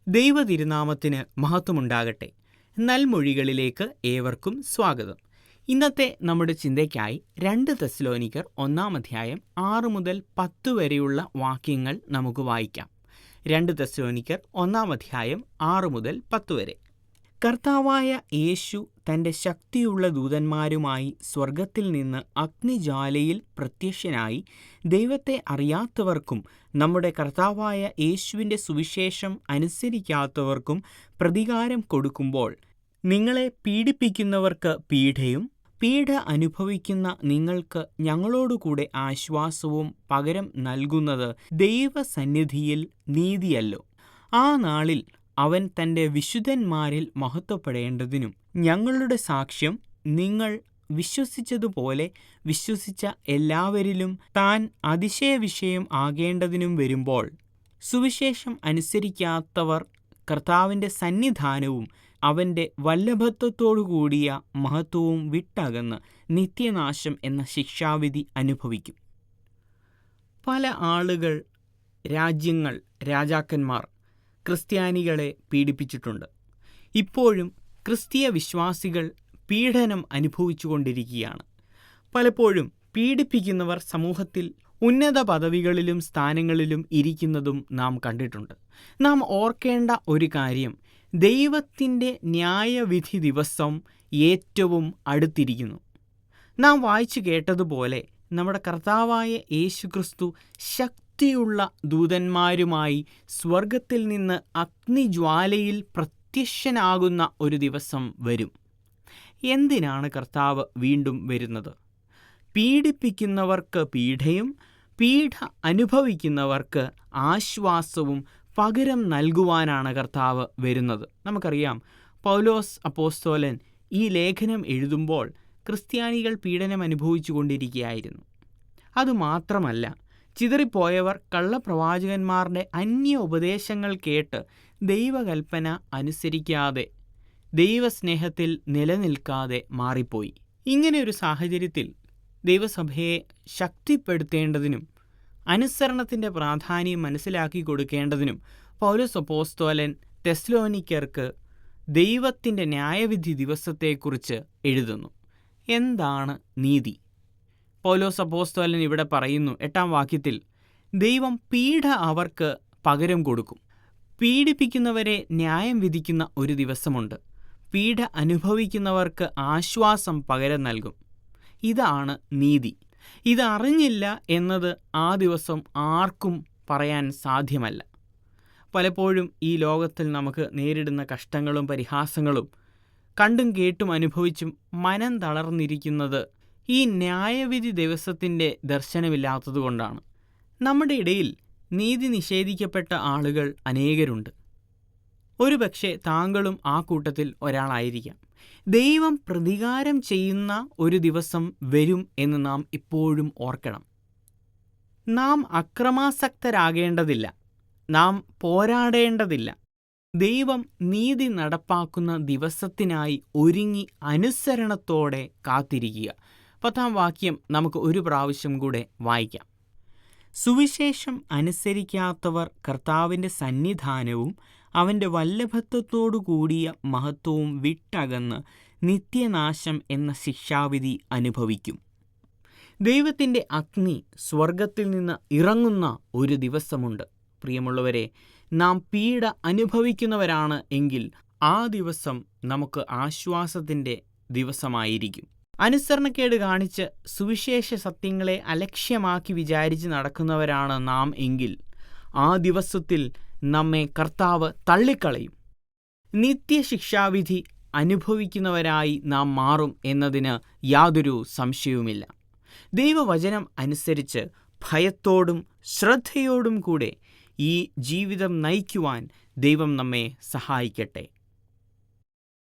ദൈവതിരുനാമത്തിന് മഹത്വമുണ്ടാകട്ടെ. നൽമൊഴികളിലേക്ക് ഏവർക്കും സ്വാഗതം. ഇന്നത്തെ നമ്മുടെ ചിന്തയ്ക്കായി 2 തെസ്സലോനിക്കർ 1 6 മുതൽ 10 വരെയുള്ള വാക്യങ്ങൾ നമുക്ക് വായിക്കാം. 2 തെസ്സലോനിക്കർ 1 6 മുതൽ 10 വരെ. കർത്താവായ യേശു തൻ്റെ ശക്തിയുള്ള ദൂതന്മാരുമായി സ്വർഗത്തിൽ നിന്ന് അഗ്നിജ്വാലയിൽ പ്രത്യക്ഷനായി ദൈവത്തെ അറിയാത്തവർക്കും നമ്മുടെ കർത്താവായ യേശുവിൻ്റെ സുവിശേഷം അനുസരിക്കാത്തവർക്കും പ്രതികാരം കൊടുക്കുമ്പോൾ, നിങ്ങളെ പീഡിപ്പിക്കുന്നവർക്ക് പീഡയും പീഡ അനുഭവിക്കുന്ന നിങ്ങൾക്ക് ഞങ്ങളോടുകൂടെ ആശ്വാസവും പകരം നൽകുന്നത് ദൈവസന്നിധിയിൽ നീതിയല്ലോ. ആ നാളിൽ അവൻ തൻ്റെ വിശുദ്ധന്മാരിൽ മഹത്വപ്പെടേണ്ടതിനും ഞങ്ങളുടെ സാക്ഷ്യം നിങ്ങൾ വിശ്വസിച്ചതുപോലെ വിശ്വസിച്ച എല്ലാവരിലും താൻ അതിശയവിഷയം ആകേണ്ടതിനും വരുമ്പോൾ, സുവിശേഷം അനുസരിക്കാത്തവർ കർത്താവിൻ്റെ സന്നിധാനവും അവൻ്റെ വല്ലഭത്വത്തോടുകൂടിയ മഹത്വവും വിട്ടകന്ന് നിത്യനാശം എന്ന ശിക്ഷാവിധി അനുഭവിക്കും. പല ആളുകൾ, രാജ്യങ്ങൾ, രാജാക്കന്മാർ ക്രിസ്ത്യാനികളെ പീഡിപ്പിച്ചിട്ടുണ്ട്. ഇപ്പോഴും ക്രിസ്തീയ വിശ്വാസികൾ പീഡനം അനുഭവിച്ചുകൊണ്ടിരിക്കുകയാണ്. പലപ്പോഴും പീഡിപ്പിക്കുന്നവർ സമൂഹത്തിൽ ഉന്നത പദവികളിലും സ്ഥാനങ്ങളിലും ഇരിക്കുന്നതും നാം കണ്ടിട്ടുണ്ട്. നാം ഓർക്കേണ്ട ഒരു കാര്യം, ദൈവത്തിൻ്റെ ന്യായവിധി ദിവസം ഏറ്റവും അടുത്തിരിക്കുന്നു. നാം വായിച്ചു കേട്ടതുപോലെ നമ്മുടെ കർത്താവായ യേശുക്രിസ്തു ശക്തിയുള്ള ദൂതന്മാരുമായി സ്വർഗത്തിൽ നിന്ന് അഗ്നിജ്വാലയിൽ പ്രത്യക്ഷനാകുന്ന ഒരു ദിവസം വരും. എന്തിനാണ് കർത്താവ് വീണ്ടും വരുന്നത്? പീഡിപ്പിക്കുന്നവർക്ക് പീഡയും പീഡ അനുഭവിക്കുന്നവർക്ക് ആശ്വാസവും പകരം നൽകുവാനാണ് കർത്താവ് വരുന്നത്. നമുക്കറിയാം, പൗലോസ് അപ്പോസ്തലൻ ഈ ലേഖനം എഴുതുമ്പോൾ ക്രിസ്ത്യാനികൾ പീഡനം അനുഭവിച്ചു കൊണ്ടിരിക്കുകയായിരുന്നു. അതുമാത്രമല്ല, ചിതറിപ്പോയവർ കള്ളപ്രവാചകന്മാരുടെ അന്യ ഉപദേശങ്ങൾ കേട്ട് ദൈവകൽപ്പന അനുസരിക്കാതെ ദൈവസ്നേഹത്തിൽ നിലനിൽക്കാതെ മാറിപ്പോയി. ഇങ്ങനെയൊരു സാഹചര്യത്തിൽ ദൈവസഭയെ ശക്തിപ്പെടുത്തേണ്ടതിനും അനുസരണത്തിൻ്റെ പ്രാധാന്യം മനസ്സിലാക്കി കൊടുക്കേണ്ടതിനും പൗലോസ് അപ്പോസ്തലൻ തെസ്സലോനിക്കർക്ക് ദൈവത്തിൻ്റെ ന്യായവിധി ദിവസത്തെക്കുറിച്ച് എഴുതുന്നു. എന്താണ് നീതി? പൗലോസ് അപ്പോസ്തലൻ ഇവിടെ പറയുന്നു 8 വാക്യത്തിൽ, ദൈവം പീഡ അവർക്ക് പകരം കൊടുക്കും. പീഡിപ്പിക്കുന്നവരെ ന്യായം വിധിക്കുന്ന ഒരു ദിവസമുണ്ട്. പീഡ അനുഭവിക്കുന്നവർക്ക് ആശ്വാസം പകരം നൽകും. ഇതാണ് നീതി. ഇതറിഞ്ഞില്ല എന്നത് ആ ദിവസം ആർക്കും പറയാൻ സാധ്യമല്ല. പലപ്പോഴും ഈ ലോകത്തിൽ നമുക്ക് നേരിടുന്ന കഷ്ടങ്ങളും പരിഹാസങ്ങളും കണ്ടും കേട്ടും അനുഭവിച്ചും മനം തളർന്നിരിക്കുന്നത് ഈ ന്യായവിധി ദിവസത്തിൻ്റെ ദർശനമില്ലാത്തതുകൊണ്ടാണ്. നമ്മുടെ ഇടയിൽ നീതി നിഷേധിക്കപ്പെട്ട ആളുകൾ അനേകരുണ്ട്. ഒരുപക്ഷെ താങ്കളും ആ കൂട്ടത്തിൽ ഒരാളായിരിക്കാം. ദൈവം പ്രതികാരം ചെയ്യുന്ന ഒരു ദിവസം വരും എന്ന് നാം ഇപ്പോഴും ഓർക്കണം. നാം അക്രമാസക്തരാകേണ്ടതില്ല. നാം പോരാടേണ്ടതില്ല. ദൈവം നീതി നടപ്പാക്കുന്ന ദിവസത്തിനായി ഒരുങ്ങി അനുസരണത്തോടെ കാത്തിരിക്കുക. 10 വാക്യം നമുക്ക് ഒരു പ്രാവശ്യം കൂടെ വായിക്കാം. സുവിശേഷം അനുസരിക്കാത്തവർ കർത്താവിൻ്റെ സന്നിധാനവും അവൻ്റെ വല്ലഭത്വത്തോടു കൂടിയ മഹത്വവും വിട്ടകന്ന് നിത്യനാശം എന്ന ശിക്ഷാവിധി അനുഭവിക്കും. ദൈവത്തിൻ്റെ അഗ്നി സ്വർഗത്തിൽ നിന്ന് ഇറങ്ങുന്ന ഒരു ദിവസമുണ്ട്. പ്രിയമുള്ളവരെ, നാം പീഡ അനുഭവിക്കുന്നവരാണ് എങ്കിൽ ആ ദിവസം നമുക്ക് ആശ്വാസത്തിൻ്റെ ദിവസമായിരിക്കും. അനുസരണക്കേട് കാണിച്ച് സുവിശേഷ സത്യങ്ങളെ അലക്ഷ്യമാക്കി വിചാരിച്ച് നടക്കുന്നവരാണ് നാം എങ്കിൽ ആ ദിവസത്തിൽ നമ്മെ കർത്താവ് തള്ളിക്കളയും. നിത്യശിക്ഷാവിധി അനുഭവിക്കുന്നവരായി നാം മാറും എന്നതിന് യാതൊരു സംശയവുമില്ല. ദൈവവചനം അനുസരിച്ച് ഭയത്തോടും ശ്രദ്ധയോടും കൂടെ ഈ ജീവിതം നയിക്കുവാൻ ദൈവം നമ്മെ സഹായിക്കട്ടെ.